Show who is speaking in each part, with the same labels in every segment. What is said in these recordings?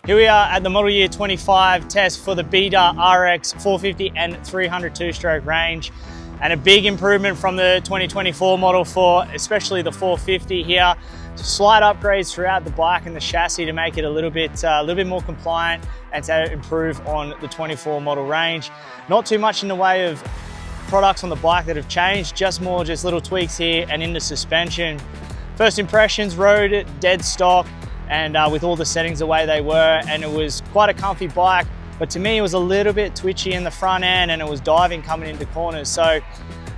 Speaker 1: Here we are at the Model Year 25 test for the Beta RX 450 and 300 two-stroke range, and a big improvement from the 2024 Model 4, especially the 450 here. Slight upgrades throughout the bike and the chassis to make it a little bit more compliant and to improve on the 24 model range. Not too much in the way of products on the bike that have changed, just little tweaks here and in the suspension. First impressions, rode it dead stock and with all the settings the way they were, and it was quite a comfy bike, but to me it was a little bit twitchy in the front end and it was diving coming into corners. So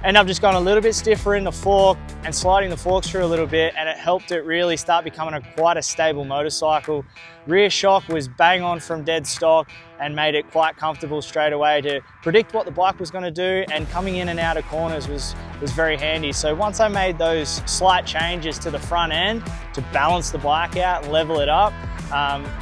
Speaker 1: ended up just going a little bit stiffer in the fork and sliding the forks through a little bit, and it helped it really start becoming quite a stable motorcycle. Rear shock was bang on from dead stock and made it quite comfortable straight away to predict what the bike was going to do, and coming in and out of corners was very handy. So once I made those slight changes to the front end to balance the bike out and level it up,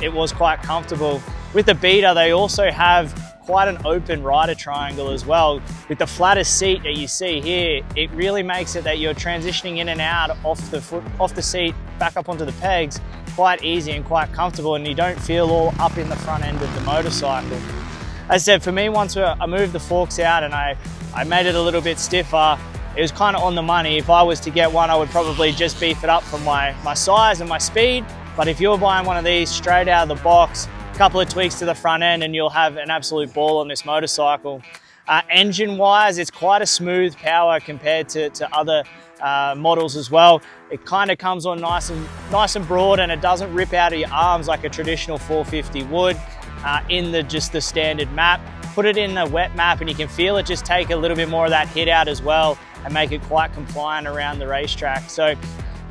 Speaker 1: it was quite comfortable. With the Beta, they also have quite an open rider triangle as well. With the flattest seat that you see here, it really makes it that you're transitioning in and out off the seat back up onto the pegs quite easy and quite comfortable, and you don't feel all up in the front end of the motorcycle. As I said, for me, once I moved the forks out and I made it a little bit stiffer, it was kind of on the money. If I was to get one, I would probably just beef it up from my size and my speed. But if you're buying one of these straight out of the box, couple of tweaks to the front end and you'll have an absolute ball on this motorcycle. Engine wise, it's quite a smooth power compared to other models as well. It kind of comes on nice and broad, and it doesn't rip out of your arms like a traditional 450 would in just the standard map. Put it in the wet map and you can feel it just take a little bit more of that hit out as well and make it quite compliant around the racetrack. So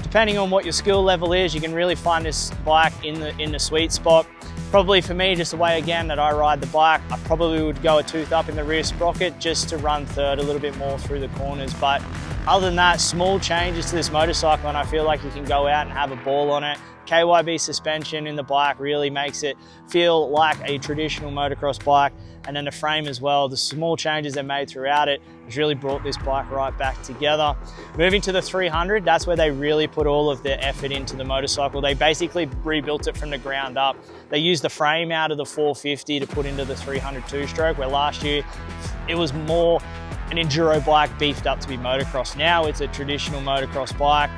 Speaker 1: depending on what your skill level is, you can really find this bike in the sweet spot. Probably for me, just the way again that I ride the bike, I probably would go a tooth up in the rear sprocket just to run third a little bit more through the corners. But other than that, small changes to this motorcycle and I feel like you can go out and have a ball on it. KYB suspension in the bike really makes it feel like a traditional motocross bike, and then the frame as well. The small changes they made throughout it has really brought this bike right back together. Moving to the 300, that's where they really put all of their effort into the motorcycle. They basically rebuilt it from the ground up. They used the frame out of the 450 to put into the 300 two-stroke, where last year it was more an enduro bike beefed up to be motocross. Now it's a traditional motocross bike.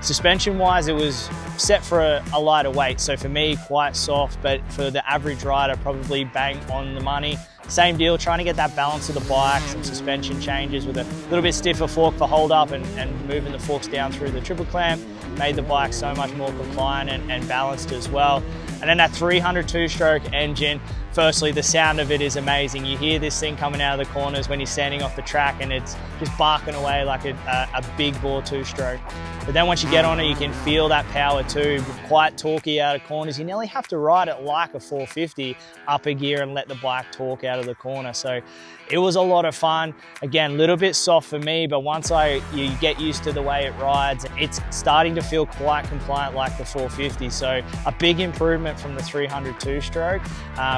Speaker 1: Suspension wise, it was set for a lighter weight. So for me, quite soft, but for the average rider, probably bang on the money. Same deal, trying to get that balance of the bike, some suspension changes with a little bit stiffer fork for hold up and moving the forks down through the triple clamp made the bike so much more compliant and balanced as well. And then that 300 two-stroke engine, firstly, the sound of it is amazing. You hear this thing coming out of the corners when you're standing off the track and it's just barking away like a big bore two-stroke. But then once you get on it, you can feel that power too, quite torquey out of corners. You nearly have to ride it like a 450 up a gear and let the bike torque out of the corner. So it was a lot of fun. Again, a little bit soft for me, but once you get used to the way it rides, it's starting to feel quite compliant like the 450. So a big improvement from the 300 two-stroke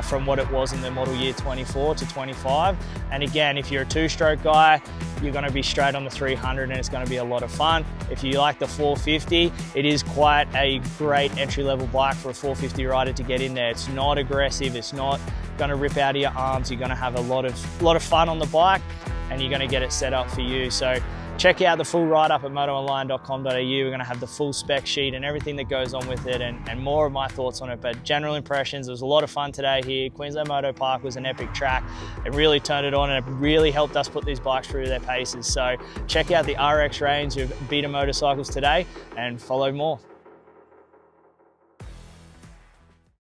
Speaker 1: from what it was in the model year 24 to 25. And again, if you're a two-stroke guy, you're going to be straight on the 300 and it's going to be a lot of fun. If you like the 450, it is quite a great entry-level bike for a 450 rider to get in there. It's not aggressive, it's not going to rip out of your arms. You're going to have a lot of fun on the bike and you're going to get it set up for you. So check out the full write-up at MotoOnline.com.au. We're going to have the full spec sheet and everything that goes on with it, and more of my thoughts on it. But general impressions, it was a lot of fun today here. Queensland Moto Park was an epic track. It really turned it on and it really helped us put these bikes through their paces. So check out the RX range of Beta motorcycles today and follow more.